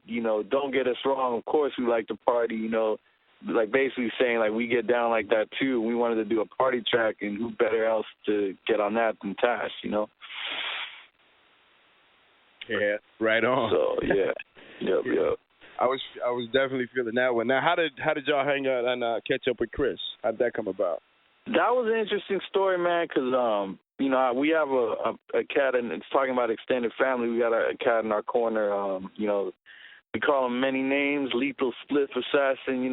like, don't get us wrong. Of course we like to party, like basically saying like we get down like that too. We wanted to do a party track, and who better else to get on that than Tash, Yeah, right on. So yeah, yep. I was definitely feeling that one. Now, how did y'all hang out and catch up with Chris? How'd that come about? That was an interesting story, man, because we have a cat, and it's talking about extended family. We got a cat in our corner. We call him many names, lethal split assassin. We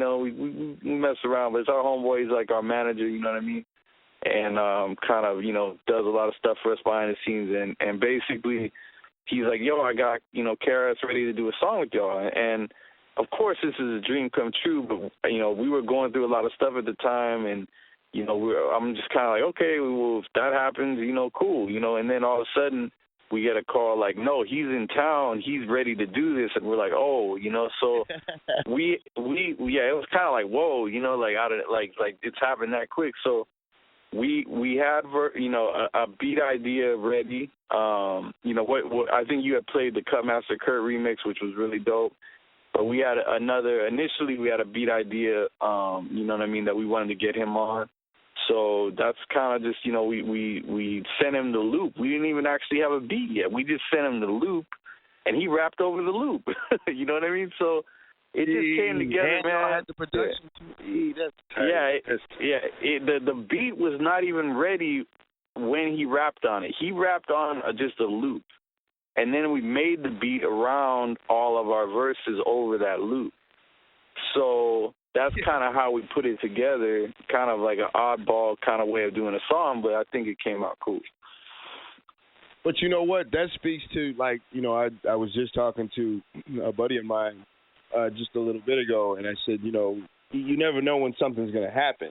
mess around, but it's our homeboy. He's like our manager. You know what I mean? And kind of does a lot of stuff for us behind the scenes. And basically, he's like, yo, I got KRS ready to do a song with y'all. And of course, this is a dream come true. But we were going through a lot of stuff at the time, and I'm just kind of like, okay, well, if that happens, cool, and then all of a sudden we get a call like, no, he's in town, he's ready to do this, and we're like, oh, so we it was kind of like, whoa, like out of like it's happened that quick. So we had a beat idea ready. What I think you had played the Cutmaster Kurt remix, which was really dope. But we had initially we had a beat idea, that we wanted to get him on. So that's kind of just, we sent him the loop. We didn't even actually have a beat yet. We just sent him the loop, and he rapped over the loop. You know what I mean? So it just came together, and man. Had the production too. That's tight. The beat was not even ready when he rapped on it. He rapped on just a loop, and then we made the beat around all of our verses over that loop. So that's kind of how we put it together, kind of like an oddball kind of way of doing a song, but I think it came out cool. But you know what? That speaks to, like, I was just talking to a buddy of mine just a little bit ago, and I said, you never know when something's going to happen.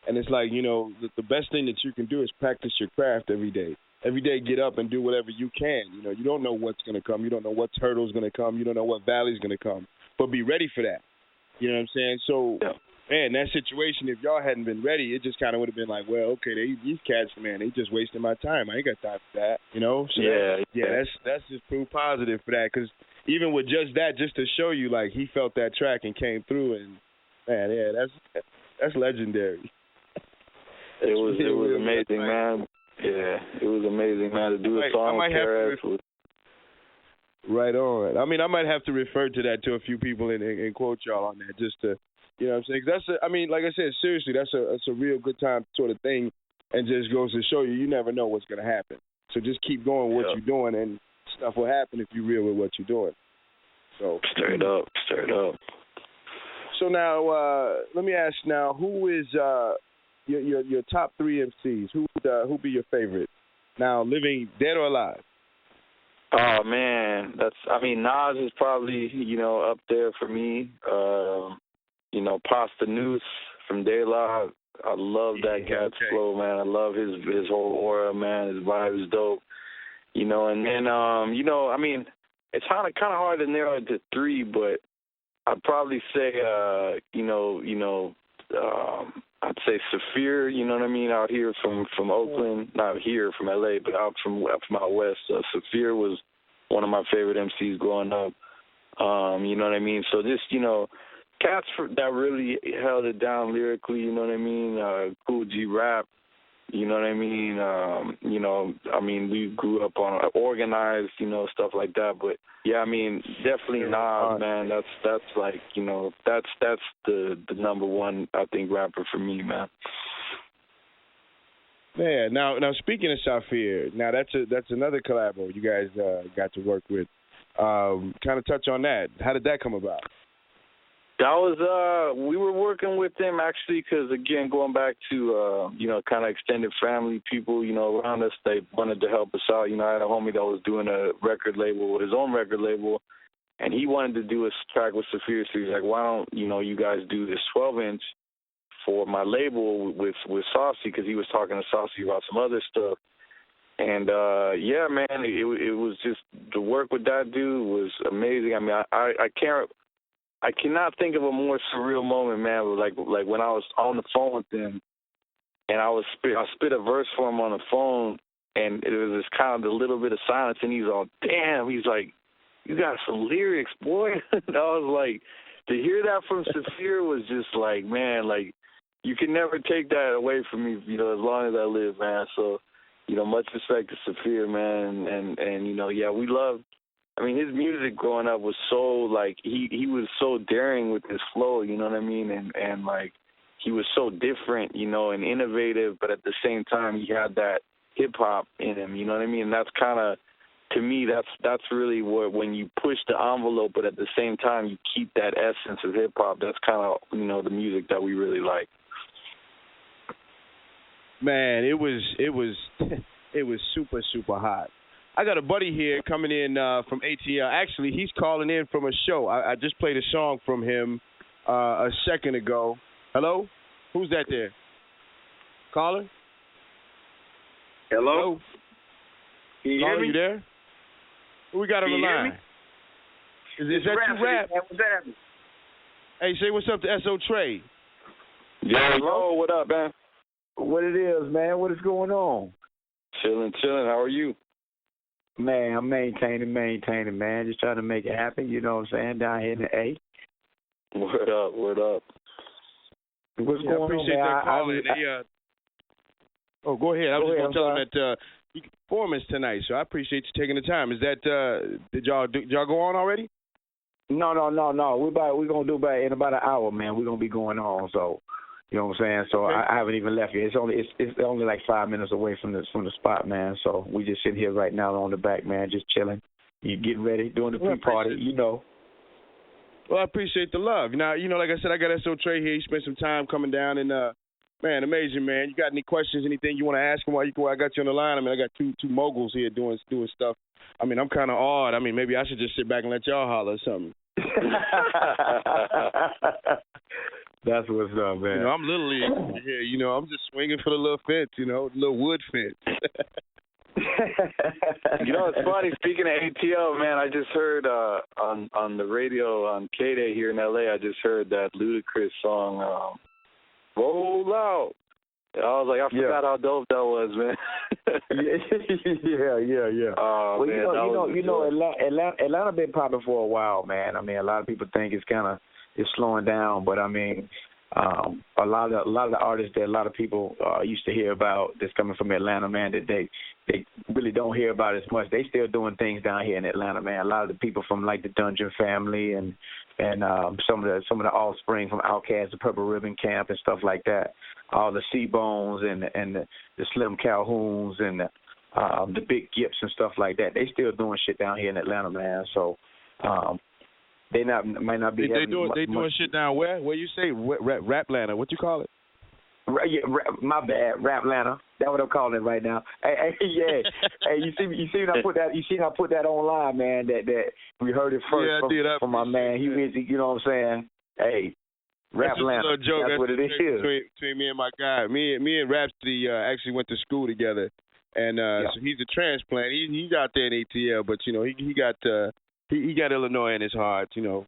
And it's like, the best thing that you can do is practice your craft every day. Every day get up and do whatever you can. You don't know what's going to come. You don't know what hurdle's going to come. You don't know what valley's going to come. But be ready for that. You know what I'm saying? So, man, that situation, if y'all hadn't been ready, it just kind of would have been like, well, okay, these cats, man, they just wasting my time. I ain't got time for that, So that's just proof positive for that, because even with just that, just to show you, like, he felt that track and came through, and, man, that's legendary. It was amazing, man. Yeah, it was amazing, man, to do a song with KRS. Right on. I mean, I might have to refer to that to a few people and quote y'all on that, just to, you know what I'm saying? 'Cause like I said, seriously, that's a real good time sort of thing, and just goes to show you never know what's going to happen. So just keep going with what you're doing, and stuff will happen if you're real with what you're doing. So straight up. So now, let me ask now, who is your top three MCs? Who be your favorite? Now, living, dead or alive? Oh, man, Nas is probably, up there for me. Pasta Noose from De La. I love that cat's flow, man. I love his whole aura, man. His vibe is dope. And then, it's kind of hard to narrow it to three, but I'd probably say, I'd say Saphir, you know what I mean, out here from Oakland, not here from LA, but out from out west. Saphir was one of my favorite MCs growing up. You know what I mean? So just, cats that really held it down lyrically, you know what I mean? Cool G Rap, you know what I mean? We grew up on organized, stuff like that. But yeah, definitely Nas, man. That's like, that's the number one, I think, rapper for me, man. Yeah. Now speaking of Saphir, now that's another collabo you guys got to work with. Kind of touch on that. How did that come about? That was, we were working with them actually because, again, going back to, kind of extended family people, around us, they wanted to help us out. I had a homie that was doing a record label, his own record label, and he wanted to do a track with Saphir. So he's like, why don't, you guys do this 12-inch for my label with Saucy, because he was talking to Saucy about some other stuff. And, yeah, man, it was just, the work with that dude was amazing. I cannot think of a more surreal moment, man. Like when I was on the phone with him, and I spit a verse for him on the phone, and it was just kind of a little bit of silence, and he's all, damn. He's like, you got some lyrics, boy. I was like, to hear that from Saphir was just like, man, like, you can never take that away from me, you know, as long as I live, man. So, you know, much respect to Saphir, man. And you know, yeah, we love, I mean, his music growing up was so, like, he was so daring with his flow, you know what I mean? And like, he was so different, you know, and innovative, but at the same time, he had that hip-hop in him, you know what I mean? And that's kind of, to me, that's really what, when you push the envelope, but at the same time, you keep that essence of hip-hop, that's kind of, you know, the music that we really like. Man, it was it was super, super hot. I got a buddy here coming in from ATL. Actually, he's calling in from a show. I just played a song from him a second ago. Hello? Who's that there? Caller? Hello? Can you hear me? You there? Who we got on the line? Is that you, Rap? What's happening? Hey, say what's up to S.O. Trey. Yo, what up, man? What it is, man? What is going on? Chilling. How are you? Man, I'm maintaining, man. Just trying to make it happen, you know what I'm saying, down here in the A. Word up. What's going I appreciate on, that calling. Go ahead. I was just going to tell them that you can perform us tonight, so I appreciate you taking the time. Is that, did y'all go on already? No. We're going to do in about an hour, man. We're going to be going on, so, you know what I'm saying? So okay. I haven't even left yet. It's only like 5 minutes away from the spot, man. So we just sitting here right now on the back, man, just chilling. You getting ready, doing the pre-party, you know. Well, I appreciate the love. Now, you know, like I said, I got S.O. Trey here. He spent some time coming down, and man, amazing, man. You got any questions, anything you want to ask him while I got you on the line? I mean, I got two moguls here doing stuff. I mean, I'm kind of odd. I mean, maybe I should just sit back and let y'all holler or something. That's what's up, man. You know, I'm Little League here. You know, I'm just swinging for the little fence, you know, the little wood fence. You know, it's funny, speaking of ATL, man, I just heard on the radio on K-Day here in L.A., I just heard that Ludacris song, Roll Out. I was like, I forgot how dope that was, man. yeah. Oh, well, man, you know, Atlanta been popping for a while, man. I mean, a lot of people think it's slowing down, but I mean, a lot of the artists that a lot of people used to hear about that's coming from Atlanta, man, that they really don't hear about as much. They still doing things down here in Atlanta, man. A lot of the people from like the Dungeon Family and some of the offspring from Outkast, the Purple Ribbon Camp and stuff like that. All the C-Bones and the Slim Calhouns and the Big Gips and stuff like that. They still doing shit down here in Atlanta, man. So they might not be. They doing shit down where? Where you say Raplanta? What you call it? My bad, Raplanta. That's what I'm calling it right now. Hey, yeah. Hey, you see when I put that? You see when I put that online, man? That we heard it first from my man. He was, you know what I'm saying? Hey, Raplanta. That's joke. That's what it is. Between me and my guy. Me and Rhapsody actually went to school together, and so he's a transplant. He's out there in ATL, but you know he got Illinois in his heart, you know.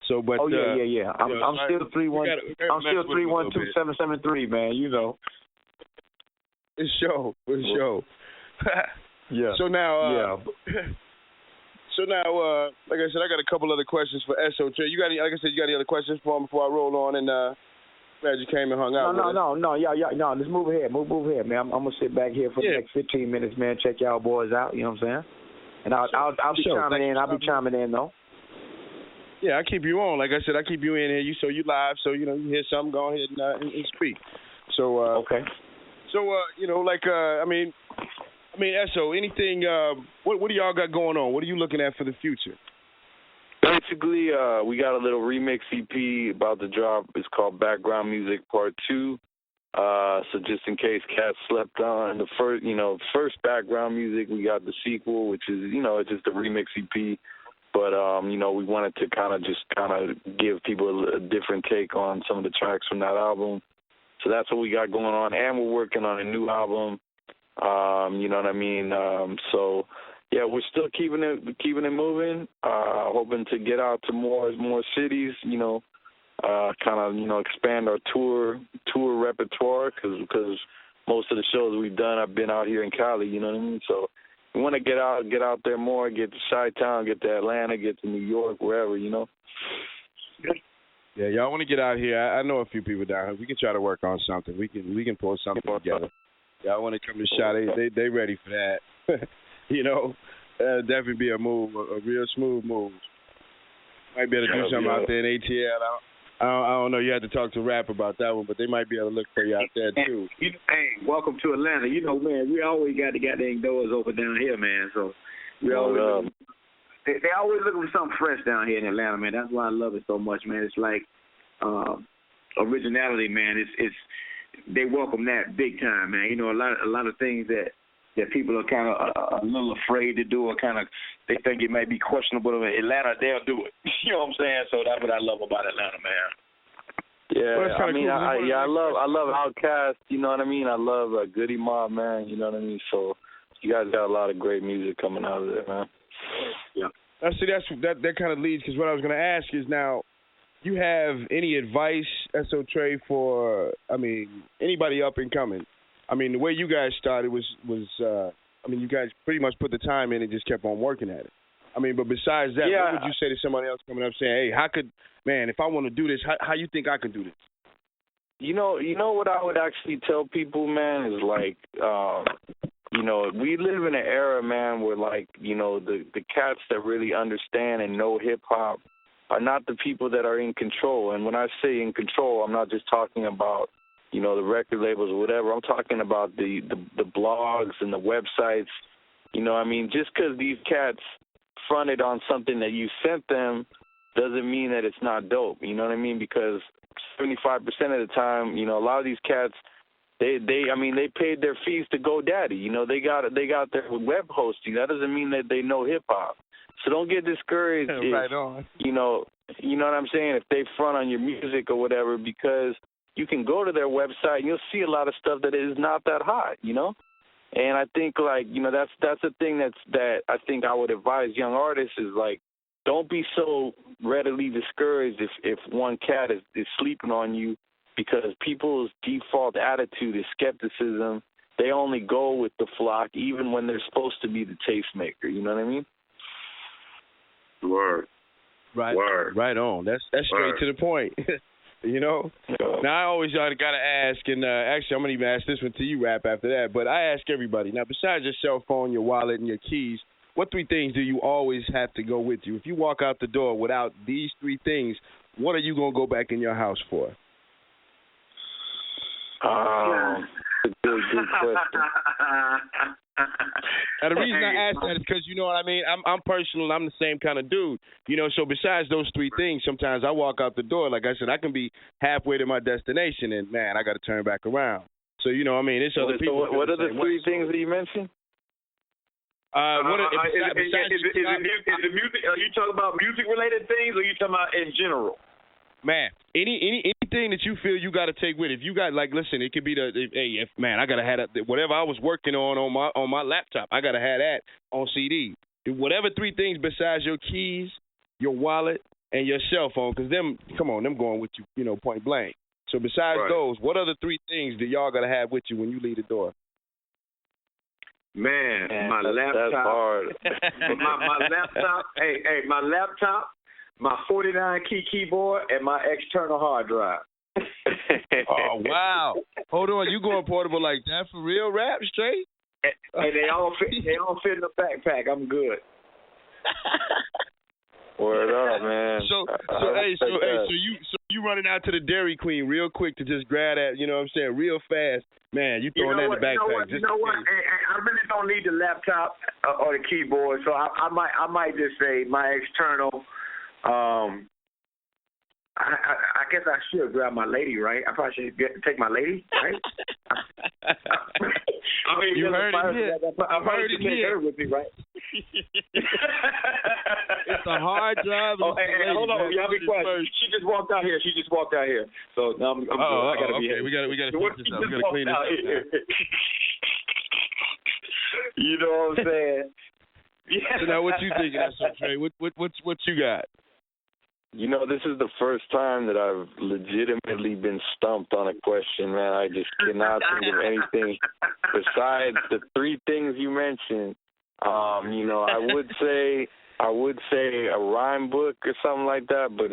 So, but yeah. I'm still 312-773, man. You know. It's show. Yeah. So now, like I said, I got a couple other questions for S.O. Trey. You got any other questions for him before I roll on? And glad you came and hung out. No. Yeah. Let's move ahead, man. I'm gonna sit back here for the next 15 minutes, man. Check y'all boys out. You know what I'm saying? And I'll be chiming in. I'll be chiming in though. Yeah, I keep you on. Like I said, I keep you in here. You live, so you know you hear something, go ahead and speak. So okay. So you know, like I mean, S.O., anything? What do y'all got going on? What are you looking at for the future? Basically, we got a little remix EP about to drop. It's called Background Music Part 2. So just in case Cat slept on the first background music, we got the sequel, which is, you know, it's just a remix EP. But, you know, we wanted to kind of give people a different take on some of the tracks from that album. So that's what we got going on. And we're working on a new album. You know what I mean? So, yeah, we're still keeping it moving, hoping to get out to more cities, you know, kind of, you know, expand our tour repertoire because most of the shows we've done, I've been out here in Cali, you know what I mean? So We want to get out there more, get to Chi-Town, get to Atlanta, get to New York, wherever, you know. Yeah, y'all want to get out here. I know a few people down here. We can try to work on something. We can pull something together. Y'all want to come to Chi? They ready for that. You know, definitely be a move, a real smooth move. Might be able to do something out there in ATL. I don't know. You had to talk to Rap about that one, but they might be able to look for you out there too. Hey, welcome to Atlanta. You know, man, we always got the goddamn doors open down here, man. So we always they always looking for something fresh down here in Atlanta, man. That's why I love it so much, man. It's like originality, man. It's they welcome that big time, man. You know, a lot of things that people are kind of a little afraid to do, or kind of they think it might be questionable. In Atlanta, they'll do it. You know what I'm saying? So that's what I love about Atlanta, man. Yeah, well, I mean, cool. I love Outkast. You know what I mean? I love Goody Mob, man. You know what I mean? So you guys got a lot of great music coming out of there, man. Yeah. See, that kind of leads, because what I was going to ask is, now, you have any advice, S.O. Trey, for, I mean, anybody up and coming? I mean, the way you guys started was I mean, you guys pretty much put the time in and just kept on working at it. I mean, but besides that, what would you say to somebody else coming up saying, hey, if I want to do this, how you think I can do this? You know what I would actually tell people, man, is like, you know, we live in an era, man, where, like, you know, the cats that really understand and know hip-hop are not the people that are in control. And when I say in control, I'm not just talking about, you know, the record labels or whatever. I'm talking about the blogs and the websites. You know, I mean, just because these cats fronted on something that you sent them doesn't mean that it's not dope. You know what I mean? Because 75% of the time, you know, a lot of these cats, they paid their fees to GoDaddy. You know, they got their web hosting. That doesn't mean that they know hip hop. So don't get discouraged. Right on. You know what I'm saying? If they front on your music or whatever, because you can go to their website and you'll see a lot of stuff that is not that hot, you know? And I think, like, you know, that's the thing that I think I would advise young artists is, like, don't be so readily discouraged if one cat is sleeping on you, because people's default attitude is skepticism. They only go with the flock even when they're supposed to be the tastemaker, you know what I mean? Word. Right. Word. Right on. That's straight to the point. You know? Now, I always got to ask, and actually, I'm going to even ask this one to you, Rap, after that, but I ask everybody. Now, besides your cell phone, your wallet, and your keys, what 3 things do you always have to go with you? If you walk out the door without these 3 things, what are you going to go back in your house for? Good question. Now, the reason I ask that is because, you know what I mean, I'm personal, I'm the same kind of dude. You know, so besides those 3 things, sometimes I walk out the door, like I said, I can be halfway to my destination, and, man, I got to turn back around. So, you know what I mean, it's other people. So what are the 3 things that you mentioned? Is the music? Are you talking about music-related things, or are you talking about in general? Man, anything that you feel you got to take with it. If you got, like, listen, it could be I got to have that, whatever I was working on my laptop, I got to have that on CD. Whatever 3 things besides your keys, your wallet, and your cell phone, because them going with you, you know, point blank. So besides those, what other 3 things do y'all got to have with you when you leave the door? Man, my laptop. That's hard. my laptop. Hey, my laptop, my 49 key keyboard, and my external hard drive. Oh, wow. Hold on, you going portable like that for real, Rap, straight? And they all fit in the backpack. I'm good. Word up, man. So you running out to the Dairy Queen real quick to just grab that, you know what I'm saying, real fast. Man, you throwing that in the backpack. You know what? I really don't need the laptop or the keyboard, so I might just say my external. I guess I should grab my lady, right? I probably should take my lady, right? I mean, you heard it here. I heard it here. Her with me, right? It's a hard drive. Hey, hold on, y'all be quiet. She just walked out here. So now I'm I gotta be here. We gotta fix this up. We gotta clean this up. You know what I'm saying? Yeah. So now, what you thinking, Trey? What you got? You know, this is the first time that I've legitimately been stumped on a question, man. I just cannot think of anything besides the 3 things you mentioned. You know, I would say a rhyme book or something like that, but